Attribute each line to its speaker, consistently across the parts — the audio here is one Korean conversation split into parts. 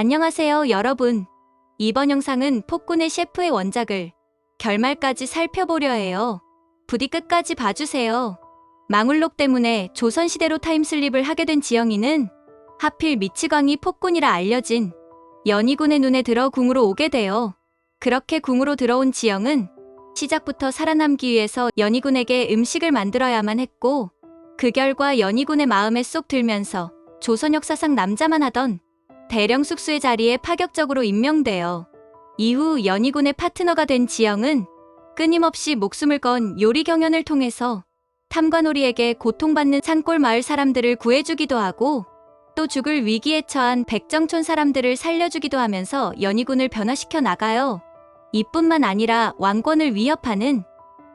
Speaker 1: 안녕하세요, 여러분. 이번 영상은 폭군의 셰프의 원작을 결말까지 살펴보려 해요. 부디 끝까지 봐주세요. 망울록 때문에 조선시대로 타임슬립을 하게 된 지영이는 하필 미치광이 폭군이라 알려진 연희군의 눈에 들어 궁으로 오게 돼요. 그렇게 궁으로 들어온 지영은 시작부터 살아남기 위해서 연희군에게 음식을 만들어야만 했고, 그 결과 연희군의 마음에 쏙 들면서 조선 역사상 남자만 하던 대령 숙수의 자리에 파격적으로 임명돼요. 이후 연희군의 파트너가 된 지영은 끊임없이 목숨을 건 요리 경연을 통해서 탐관오리에게 고통받는 산골 마을 사람들을 구해주기도 하고, 또 죽을 위기에 처한 백정촌 사람들을 살려주기도 하면서 연희군을 변화시켜 나가요. 이뿐만 아니라 왕권을 위협하는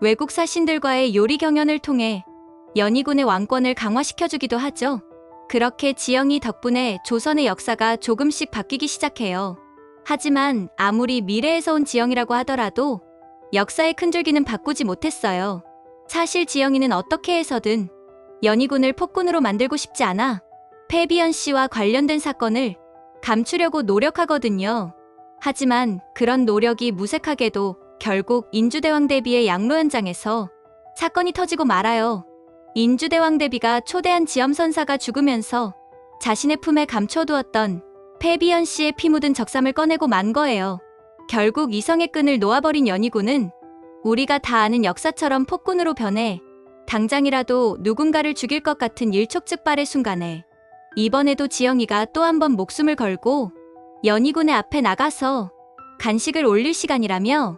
Speaker 1: 외국 사신들과의 요리 경연을 통해 연희군의 왕권을 강화시켜주기도 하죠. 그렇게 지영이 덕분에 조선의 역사가 조금씩 바뀌기 시작해요. 하지만 아무리 미래에서 온 지영이라고 하더라도 역사의 큰 줄기는 바꾸지 못했어요. 사실 지영이는 어떻게 해서든 연희군을 폭군으로 만들고 싶지 않아 패비연 씨와 관련된 사건을 감추려고 노력하거든요. 하지만 그런 노력이 무색하게도 결국 인주대왕 대비의 양로 현장에서 사건이 터지고 말아요. 인주대왕 대비가 초대한 지엄선사가 죽으면서 자신의 품에 감춰두었던 패비연 씨의 피 묻은 적삼을 꺼내고 만 거예요. 결국 이성의 끈을 놓아버린 연희군은 우리가 다 아는 역사처럼 폭군으로 변해 당장이라도 누군가를 죽일 것 같은 일촉즉발의 순간에 이번에도 지영이가 또 한 번 목숨을 걸고 연희군의 앞에 나가서 간식을 올릴 시간이라며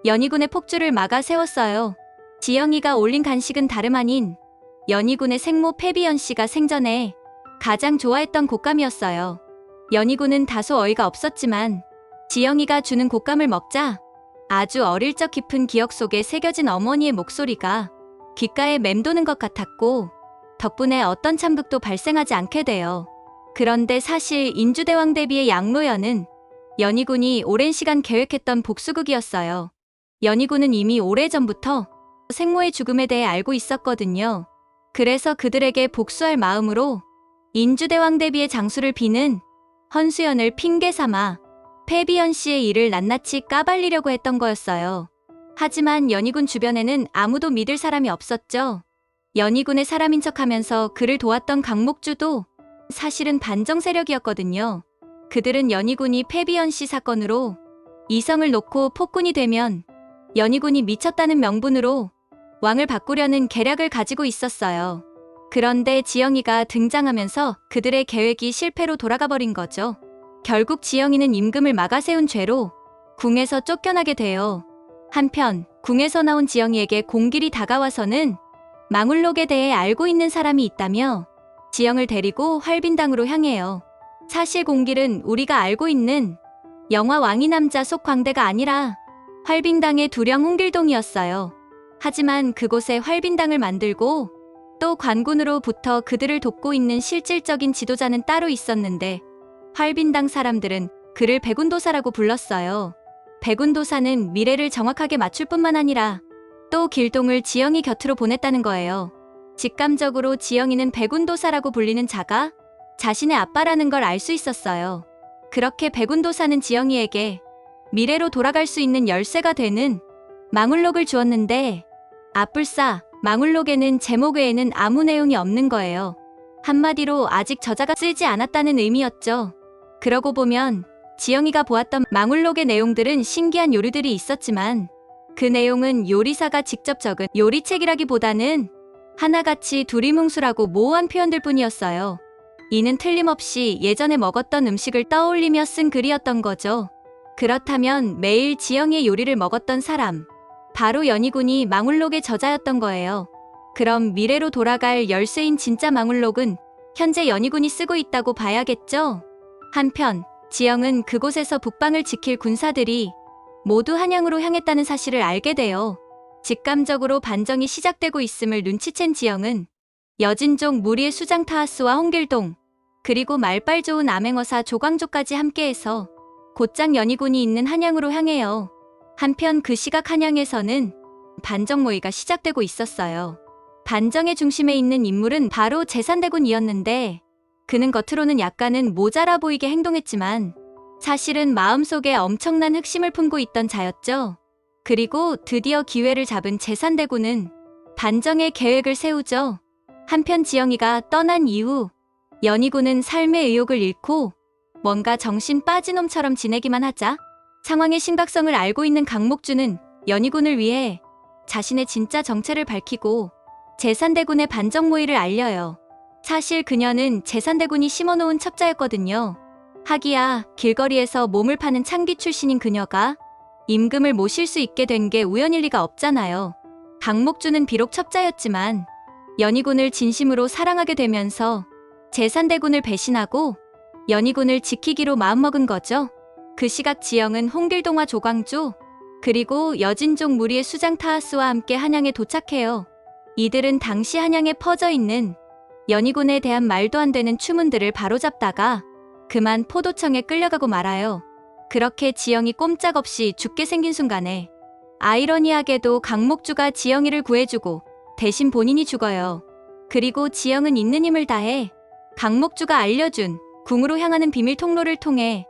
Speaker 1: 연희군의 폭주를 막아 세웠어요. 지영이가 올린 간식은 다름 아닌 연희군의 생모 패비연 씨가 생전에 가장 좋아했던 곶감이었어요. 연희군은 다소 어이가 없었지만 지영이가 주는 곶감을 먹자 아주 어릴 적 깊은 기억 속에 새겨진 어머니의 목소리가 귓가에 맴도는 것 같았고, 덕분에 어떤 참극도 발생하지 않게 돼요. 그런데 사실 인주대왕 대비의 양로연은 연희군이 오랜 시간 계획했던 복수극이었어요. 연희군은 이미 오래전부터 생모의 죽음에 대해 알고 있었거든요. 그래서 그들에게 복수할 마음으로 인주대왕 대비의 장수를 비는 헌수연을 핑계 삼아 패비연 씨의 일을 낱낱이 까발리려고 했던 거였어요. 하지만 연희군 주변에는 아무도 믿을 사람이 없었죠. 연희군의 사람인 척하면서 그를 도왔던 강목주도 사실은 반정 세력이었거든요. 그들은 연희군이 패비연 씨 사건으로 이성을 놓고 폭군이 되면 연희군이 미쳤다는 명분으로 왕을 바꾸려는 계략을 가지고 있었어요. 그런데 지영이가 등장하면서 그들의 계획이 실패로 돌아가 버린 거죠. 결국 지영이는 임금을 막아세운 죄로 궁에서 쫓겨나게 돼요. 한편 궁에서 나온 지영이에게 공길이 다가와서는 망울록에 대해 알고 있는 사람이 있다며 지영을 데리고 활빈당으로 향해요. 사실 공길은 우리가 알고 있는 영화 왕이 남자 속 광대가 아니라 활빈당의 두령 홍길동이었어요. 하지만 그곳에 활빈당을 만들고 또 관군으로부터 그들을 돕고 있는 실질적인 지도자는 따로 있었는데, 활빈당 사람들은 그를 백운도사라고 불렀어요. 백운도사는 미래를 정확하게 맞출 뿐만 아니라 또 길동을 지영이 곁으로 보냈다는 거예요. 직감적으로 지영이는 백운도사라고 불리는 자가 자신의 아빠라는 걸 알 수 있었어요. 그렇게 백운도사는 지영이에게 미래로 돌아갈 수 있는 열쇠가 되는 망울록을 주었는데, 아뿔싸 망울록에는 제목 외에는 아무 내용이 없는 거예요. 한마디로 아직 저자가 쓰지 않았다는 의미였죠. 그러고 보면 지영이가 보았던 망울록의 내용들은 신기한 요리들이 있었지만 그 내용은 요리사가 직접 적은 요리책이라기보다는 하나같이 두리뭉술하고 모호한 표현들 뿐이었어요. 이는 틀림없이 예전에 먹었던 음식을 떠올리며 쓴 글이었던 거죠. 그렇다면 매일 지영이의 요리를 먹었던 사람, 바로 연희군이 망울록의 저자였던 거예요. 그럼 미래로 돌아갈 열쇠인 진짜 망울록은 현재 연희군이 쓰고 있다고 봐야겠죠? 한편 지영은 그곳에서 북방을 지킬 군사들이 모두 한양으로 향했다는 사실을 알게 돼요. 직감적으로 반정이 시작되고 있음을 눈치챈 지영은 여진족 무리의 수장 타하스와 홍길동, 그리고 말빨 좋은 암행어사 조광조까지 함께해서 곧장 연희군이 있는 한양으로 향해요. 한편 그 시각 한양에서는 반정 모의가 시작되고 있었어요. 반정의 중심에 있는 인물은 바로 제산대군이었는데, 그는 겉으로는 약간은 모자라 보이게 행동했지만 사실은 마음속에 엄청난 흑심을 품고 있던 자였죠. 그리고 드디어 기회를 잡은 제산대군은 반정의 계획을 세우죠. 한편 지영이가 떠난 이후 연희군은 삶의 의욕을 잃고 뭔가 정신 빠진 놈처럼 지내기만 하자 상황의 심각성을 알고 있는 강목주는 연희군을 위해 자신의 진짜 정체를 밝히고 제산대군의 반정 모의를 알려요. 사실 그녀는 제산대군이 심어놓은 첩자였거든요. 하기야 길거리에서 몸을 파는 창기 출신인 그녀가 임금을 모실 수 있게 된 게 우연일 리가 없잖아요. 강목주는 비록 첩자였지만 연희군을 진심으로 사랑하게 되면서 제산대군을 배신하고 연희군을 지키기로 마음먹은 거죠. 그 시각 지영은 홍길동과 조광조 그리고 여진족 무리의 수장 타하스와 함께 한양에 도착해요. 이들은 당시 한양에 퍼져 있는 연희군에 대한 말도 안 되는 추문들을 바로잡다가 그만 포도청에 끌려가고 말아요. 그렇게 지영이 꼼짝없이 죽게 생긴 순간에 아이러니하게도 강목주가 지영이를 구해주고 대신 본인이 죽어요. 그리고 지영은 있는 힘을 다해 강목주가 알려준 궁으로 향하는 비밀 통로를 통해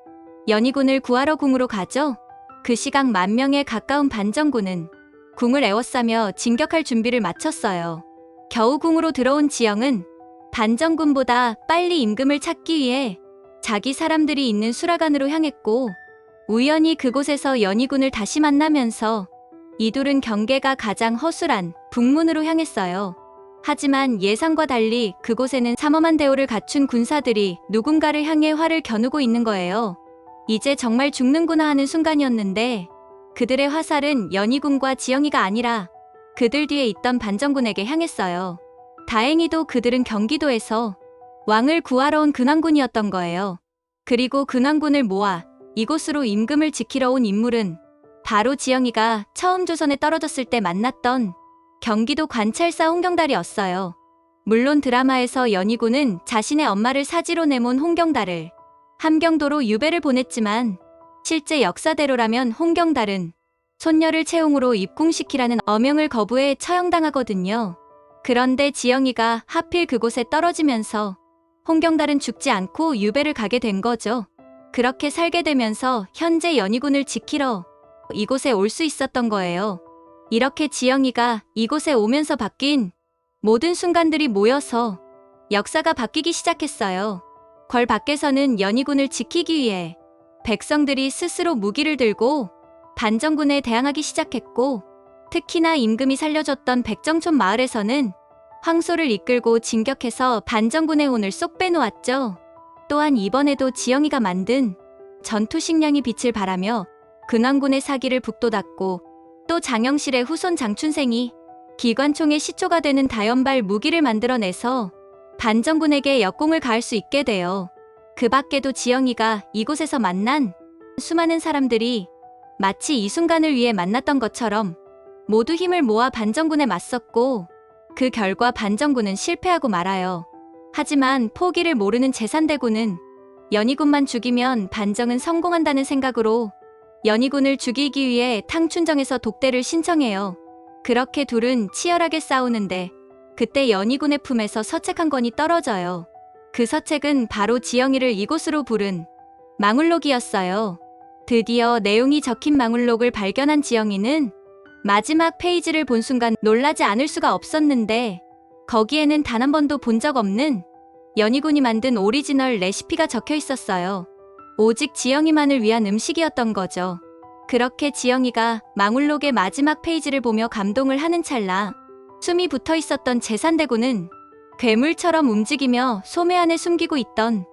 Speaker 1: 연희군을 구하러 궁으로 가죠. 그 시각 10,000명에 가까운 반정군은 궁을 에워싸며 진격할 준비를 마쳤어요. 겨우 궁으로 들어온 지영은 반정군보다 빨리 임금을 찾기 위해 자기 사람들이 있는 수라간으로 향했고 우연히 그곳에서 연희군을 다시 만나면서 이둘은 경계가 가장 허술한 북문으로 향했어요. 하지만 예상과 달리 그곳에는 삼엄한 대우를 갖춘 군사들이 누군가를 향해 활을 겨누고 있는 거예요. 이제 정말 죽는구나 하는 순간이었는데 그들의 화살은 연희군과 지영이가 아니라 그들 뒤에 있던 반정군에게 향했어요. 다행히도 그들은 경기도에서 왕을 구하러 온 근왕군이었던 거예요. 그리고 근왕군을 모아 이곳으로 임금을 지키러 온 인물은 바로 지영이가 처음 조선에 떨어졌을 때 만났던 경기도 관찰사 홍경달이었어요. 물론 드라마에서 연희군은 자신의 엄마를 사지로 내몬 홍경달을 함경도로 유배를 보냈지만 실제 역사대로라면 홍경달은 손녀를 채용으로 입궁시키라는 어명을 거부해 처형당하거든요. 그런데 지영이가 하필 그곳에 떨어지면서 홍경달은 죽지 않고 유배를 가게 된 거죠. 그렇게 살게 되면서 현재 연희군을 지키러 이곳에 올 수 있었던 거예요. 이렇게 지영이가 이곳에 오면서 바뀐 모든 순간들이 모여서 역사가 바뀌기 시작했어요. 궐 밖에서는 연희군을 지키기 위해 백성들이 스스로 무기를 들고 반정군에 대항하기 시작했고 특히나 임금이 살려줬던 백정촌 마을에서는 황소를 이끌고 진격해서 반정군의 혼을 쏙 빼놓았죠. 또한 이번에도 지영이가 만든 전투식량이 빛을 발하며 근왕군의 사기를 북돋았고 또 장영실의 후손 장춘생이 기관총의 시초가 되는 다연발 무기를 만들어내서 반정군에게 역공을 가할 수 있게 돼요. 그 밖에도 지영이가 이곳에서 만난 수많은 사람들이 마치 이 순간을 위해 만났던 것처럼 모두 힘을 모아 반정군에 맞섰고 그 결과 반정군은 실패하고 말아요. 하지만 포기를 모르는 제산대군은 연희군만 죽이면 반정은 성공한다는 생각으로 연희군을 죽이기 위해 탕춘정에서 독대를 신청해요. 그렇게 둘은 치열하게 싸우는데 그때 연희군의 품에서 서책 한 권이 떨어져요. 그 서책은 바로 지영이를 이곳으로 부른 망울록이었어요. 드디어 내용이 적힌 망울록을 발견한 지영이는 마지막 페이지를 본 순간 놀라지 않을 수가 없었는데 거기에는 단 한 번도 본 적 없는 연희군이 만든 오리지널 레시피가 적혀 있었어요. 오직 지영이만을 위한 음식이었던 거죠. 그렇게 지영이가 망울록의 마지막 페이지를 보며 감동을 하는 찰나 숨이 붙어 있었던 제산대군은 괴물처럼 움직이며 소매 안에 숨기고 있던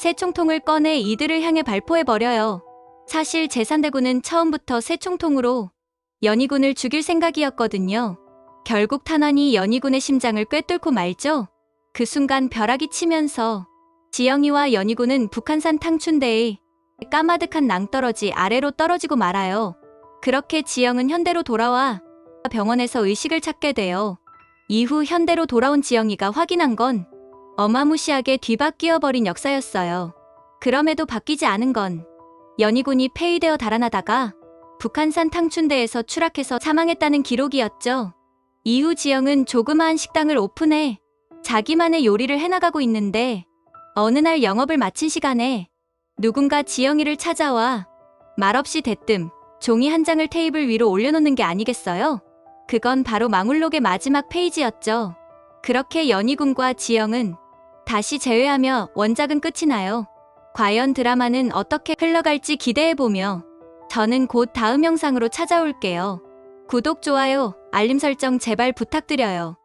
Speaker 1: 새총통을 꺼내 이들을 향해 발포해버려요. 사실 제산대군은 처음부터 새총통으로 연희군을 죽일 생각이었거든요. 결국 탄환이 연희군의 심장을 꿰뚫고 말죠. 그 순간 벼락이 치면서 지영이와 연희군은 북한산 탕춘대의 까마득한 낭떠러지 아래로 떨어지고 말아요. 그렇게 지영은 현대로 돌아와 병원에서 의식을 찾게 돼요. 이후 현대로 돌아온 지영이가 확인한 건 어마무시하게 뒤바뀌어버린 역사였어요. 그럼에도 바뀌지 않은 건 연희군이 폐위되어 달아나다가 북한산 탕춘대에서 추락해서 사망했다는 기록이었죠. 이후 지영은 조그마한 식당을 오픈해 자기만의 요리를 해나가고 있는데 어느 날 영업을 마친 시간에 누군가 지영이를 찾아와 말없이 대뜸 종이 한 장을 테이블 위로 올려놓는 게 아니겠어요? 그건 바로 망울록의 마지막 페이지였죠. 그렇게 연희군과 지영은 다시 재회하며 원작은 끝이 나요. 과연 드라마는 어떻게 흘러갈지 기대해보며 저는 곧 다음 영상으로 찾아올게요. 구독, 좋아요, 알림 설정 제발 부탁드려요.